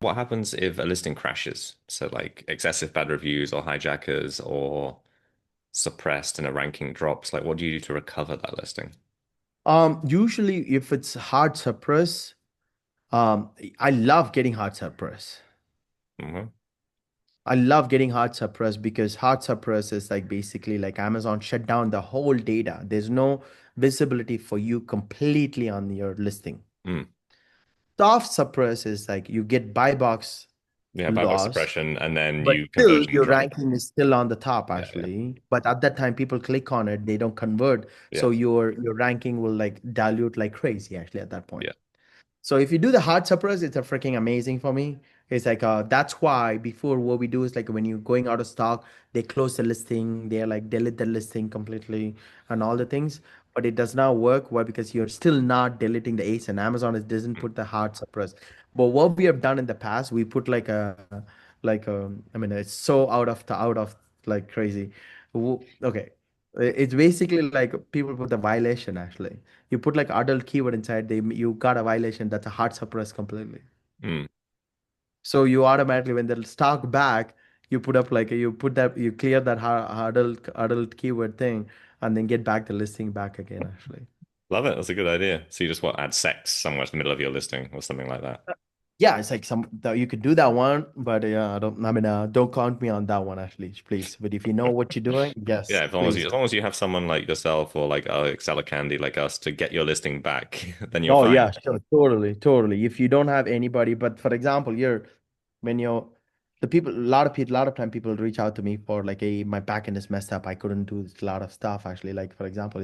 what happens if a listing crashes? So like excessive bad reviews or hijackers or suppressed and a ranking drops. Like what do you do to recover that listing? Usually if it's hard suppress, I love getting hard suppress. Hmm. I love getting hard suppress because hard suppress is like basically like Amazon shut down the whole data. There's no visibility for you completely on your listing. Mm. Soft suppress is like you get buy box Yeah, buy box loss, suppression and then but you still conversion your drop. ranking is still on the top Yeah, yeah, actually. But at that time, people click on it, they don't convert, yeah, so your ranking will like dilute like crazy actually at that point. yeah. So if you do the hard suppress, it's a freaking amazing for me. It's like that's why before what we do is like when you're going out of stock, they close the listing, they like delete the listing completely and all the things. But it does not work. Why? Because you're still not deleting the ASIN. Amazon is, doesn't Mm. put the hard suppress. But what we have done in the past, we put I mean it's so out of like crazy. Okay. It's basically like people put the violation actually. You put like adult keyword inside, you got a violation that's a hard suppress completely. Mm. So you automatically when the stock back, you put up like you put that you clear that adult keyword thing and then get back the listing back again actually. Love it. That's a good idea. So you just want to add sex somewhere in the middle of your listing or something like that. Yeah, it's like you could do that one, but yeah, don't count me on that one actually, please. But if you know what you're doing, Yeah, yes, as please. long as you have someone like yourself or like Excel Candy like us to get your listing back, then you're Oh fine. yeah, sure, totally, totally. If you don't have anybody, but for example, when you're the people, a lot of time people reach out to me for like, hey, my backend is messed up. I couldn't do a lot of stuff actually. Like for example,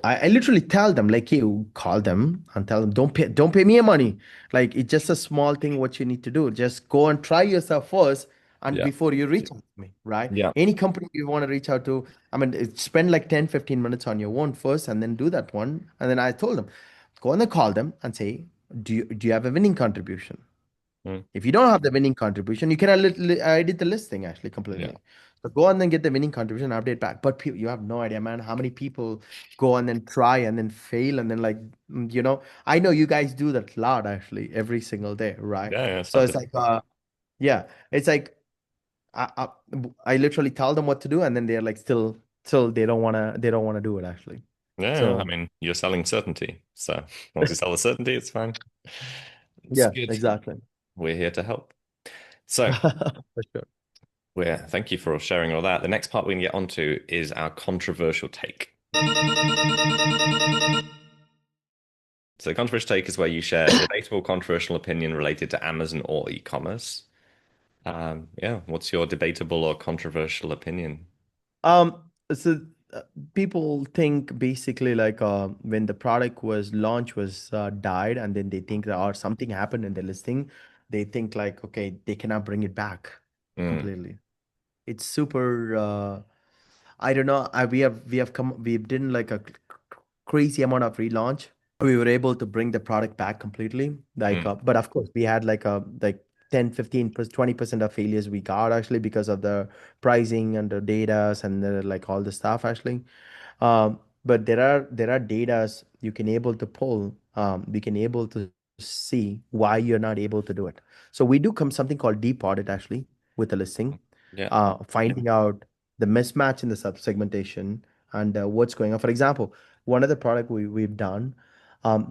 I literally tell them like, you call them and tell them don't pay me money. Like it's just a small thing. What you need to do, just go and try yourself first, and Yeah. before you reach out to me, right? Yeah. Any company you want to reach out to, I mean, spend like 10-15 minutes on your own first, and then do that one. And then I told them, go and then call them and say, do you have a winning contribution? Mm. If you don't have the winning contribution, you can edit the listing actually Yeah. completely. So go and then get the winning contribution, update back. But you have no idea, man, how many people go and then try and then fail and then like, I know you guys do that a lot actually every single day, right? Yeah, yeah, it's So fun it's to like, yeah, it's like I, I, I literally tell them what to do, and then they're like still they don't wanna do it actually. yeah, yeah. I So mean, you're selling certainty. So once you sell the certainty, it's fine. It's yeah, good. exactly. We're here to help. So For sure. thank you for sharing all that. The next part we can get onto is our controversial take. So the controversial take is where you share a debatable controversial opinion related to Amazon or e-commerce. Yeah, what's your debatable or controversial opinion? So people think basically like when the product was launched was died, and then they think that or something happened in the listing, they think like okay they cannot bring it back Mm. completely. It's super. I don't know. We've done like a crazy amount of relaunch. We were able to bring the product back completely. Like, Mm. but of course, we had like 10, 15, 20% of failures we got actually because of the pricing and the data and like all the stuff actually. But there are datas you can able to pull. We can able to see why you're not able to do it. So we do come something called deep audit actually with the listing, Yeah. finding out the mismatch in the sub segmentation and what's going on. For example, one of the product we've done,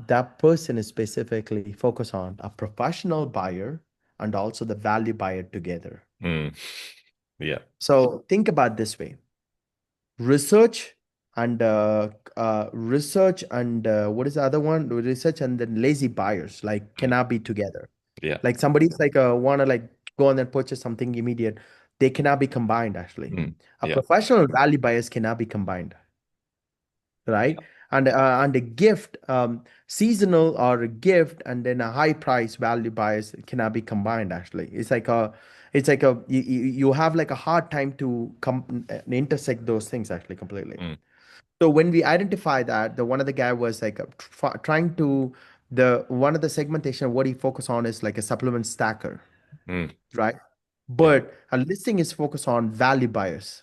that person is specifically focused on a professional buyer and also the value buyer together. Mm. Yeah. So think about this way: research what is the other one? Research and then lazy buyers like Mm. cannot be together. Yeah. Like somebody's like wanna like go and then purchase something immediate. They cannot be combined actually. Mm. A Yeah. professional value buyers cannot be combined, right? And a gift, seasonal or a gift, and then a high price value buyers cannot be combined. Actually, it's like a you have like a hard time to come intersect those things actually completely. Mm. So when we identify that, the one of the guy was like trying to the one of the segmentation. What he focused on is like a supplement stacker, Mm. right? Yeah. But a listing is focused on value buyers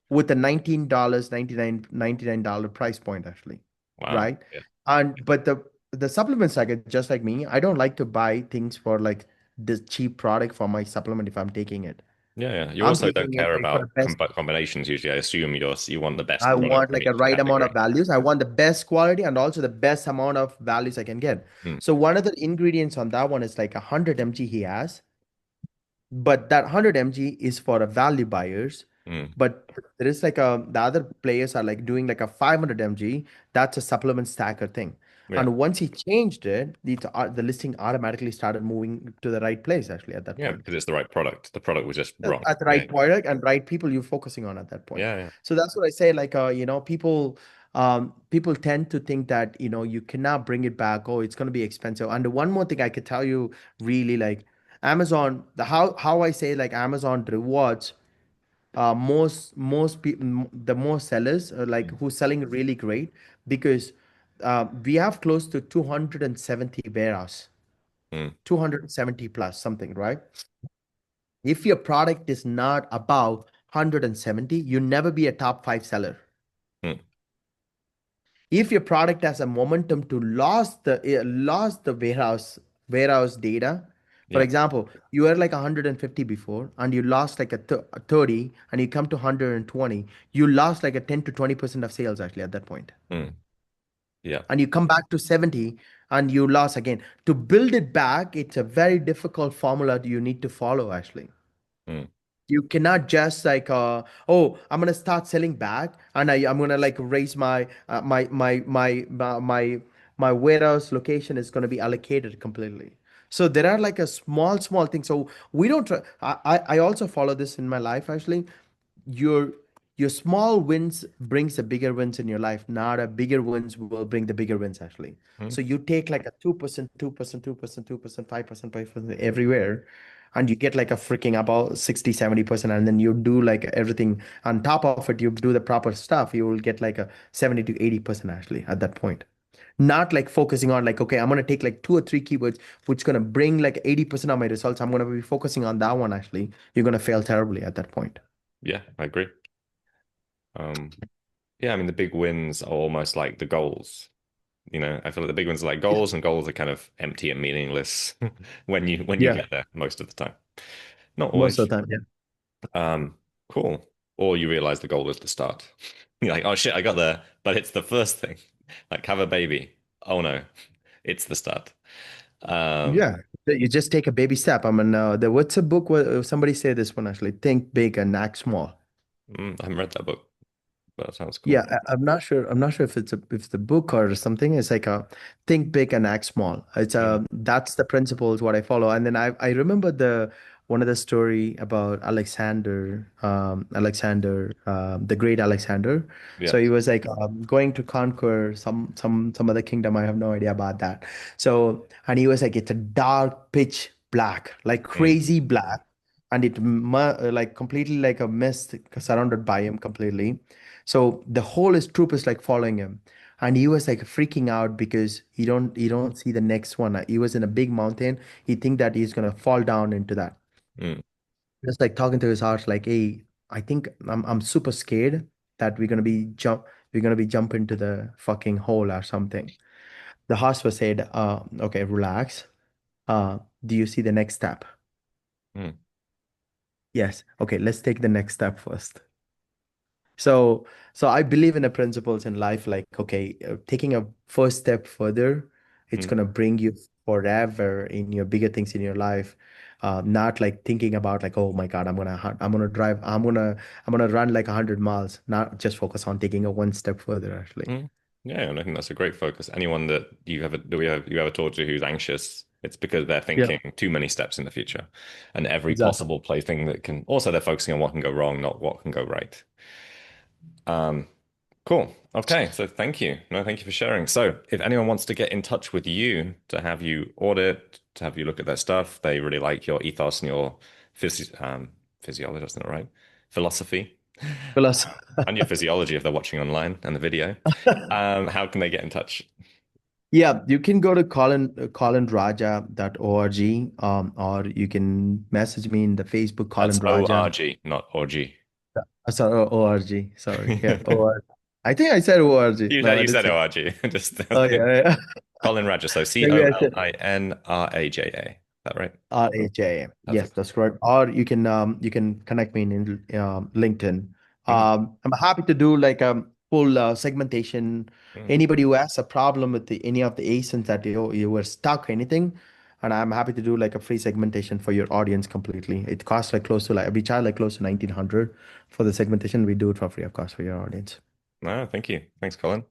with a $19 $99 price point actually, Wow. right? Yeah. And but the supplements like just like me, I don't like to buy things for like this cheap product for my supplement if I'm taking it. Yeah, yeah. You I'm also don't taking it care like for the about best. combinations usually. I assume you want the best I product want from like a each right amount category. of values. I want the best quality and also the best amount of values I can get. Mm, So one of the ingredients on that one is like 100 mg he has, but that 100 mg is for a value buyers. mm. But there is like the other players are like doing like a 500 mg. That's a supplement stacker thing. Yeah. And once he changed it, the listing automatically started moving to the right place actually at that Yeah, point. because it's the right product. The product was just wrong. At the Yeah. right product and right people you're focusing on at that point. Yeah, yeah. So that's what I say. Like, people tend to think that you cannot bring it back. Oh, it's going to be expensive. And the one more thing I could tell you, really, like Amazon, the how I say like Amazon rewards most people, the most sellers like Mm, who's selling really great because we have close to 270 warehouse, mm, 270 plus something, right? If your product is not above 170, you never be a top five seller. mm. If your product has a momentum to lost the warehouse data, for Yeah. example, you were like 150 before and you lost like a 30 and you come to 120, you lost like a 10 to 20% of sales actually at that point. Mm. Yeah. And you come back to 70 and you lost again. To build it back, it's a very difficult formula you need to follow actually. Mm, You cannot just like oh, I'm gonna start selling back and I'm gonna like raise my warehouse location is gonna be allocated completely. So there are like a small thing. So we don't try, I also follow this in my life actually. Your your small wins brings the bigger wins in your life, not a bigger wins will bring the bigger wins actually. mm. So you take like a 2%, 2%, 2%, 2%, 5%, 5% everywhere, and you get like a freaking about 60, 70%, and then you do like everything on top of it, you do the proper stuff, you will get like a 70 to 80% actually at that point. Not like focusing on like, okay, I'm gonna take like two or three keywords which gonna bring like 80% of my results. I'm gonna be focusing on that one actually. You're gonna fail terribly at that point. Yeah, I agree. Um, yeah, I mean the big wins are almost like the goals. I feel like the big ones are like Yeah. goals, and goals are kind of empty and meaningless when you Yeah, get there most of the time. Not most of always. the time. Yeah. Um, cool. Or you realize the goal was the start. You're like, oh shit, I got there, but it's the first thing. Like have a baby. Oh no, it's the start. Um, Yeah. You just take a baby step. I mean, what's a book where somebody said this one actually? Think big and act small. I haven't read that book, but that sounds Yeah, cool. I'm not sure. I'm not sure if it's the book or something. It's like a think big and act small. It's Mm, that's the principle is what I follow. And then I remember the one of the story about the great Alexander. yeah. So he was like going to conquer some other kingdom. I have no idea about that. So and he was like it's a dark pitch black, like Mm, crazy black, and like completely like a mist surrounded by him completely. So the whole his troop is like following him. And he was like freaking out because he don't see the next one. He was in a big mountain. He think that he's gonna fall down into that. mm, Just like talking to his heart, like, hey, I think I'm super scared that we're gonna be jump into the fucking hole or something. The horse was said, okay, relax. Do you see the next step? mm, Yes. Okay, let's take the next step first. So I believe in the principles in life, like, okay, taking a first step further, it's mm, gonna bring you forever in your bigger things in your life. Not like thinking about like, oh my God, I'm gonna drive, I'm gonna run like 100 miles, not just focus on taking a one step further, actually. mm. Yeah, and I think that's a great focus. Anyone you ever talk to who's anxious, it's because they're Yeah, thinking too many steps in the future, and every exactly. possible plaything that can. Also, they're focusing on what can go wrong, not what can go right. Um, Cool. Okay, so thank you. No, thank you for sharing. So, if anyone wants to get in touch with you to have you audit, to have you look at their stuff, they really like your ethos and your physiology, that's not right, philosophy, Plus, and your physiology if they're watching online and the video, how can they get in touch? yeah, you can go to colinraja.org, or you can message me in the Facebook That's Colin Raja. ORG, not OG. Sorry, org. Sorry. Yeah, org. I think I said org. You No, said I you didn't said say. ORG. Just Oh yeah, yeah. Colin Raja, so Maybe I said. COLINRAJA. that right? RHA. Yes, Perfect. that's correct. Or you can connect me in LinkedIn. Mhm. I'm happy to do like a full segmentation. Mm. Anybody who has a problem with any of the ASINs that you were stuck, anything, and I'm happy to do like a free segmentation for your audience completely. It costs like close to like we charge like close to 1900 for the segmentation. We do it for free of cost for your audience. No, thank you. Thanks, Colin.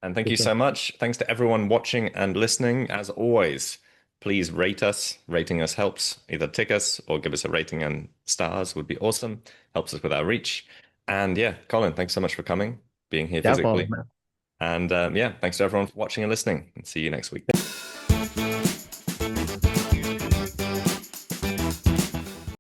And thank you Take care. so much. Thanks to everyone watching and listening. As always, please rate us. Rating us helps. Either tick us or give us a rating, and stars would be awesome. Helps us with our reach. And yeah, Colin, thanks so much for coming, being here Yeah, problem, physically. man. And yeah, thanks to everyone for watching and listening. And see you next week.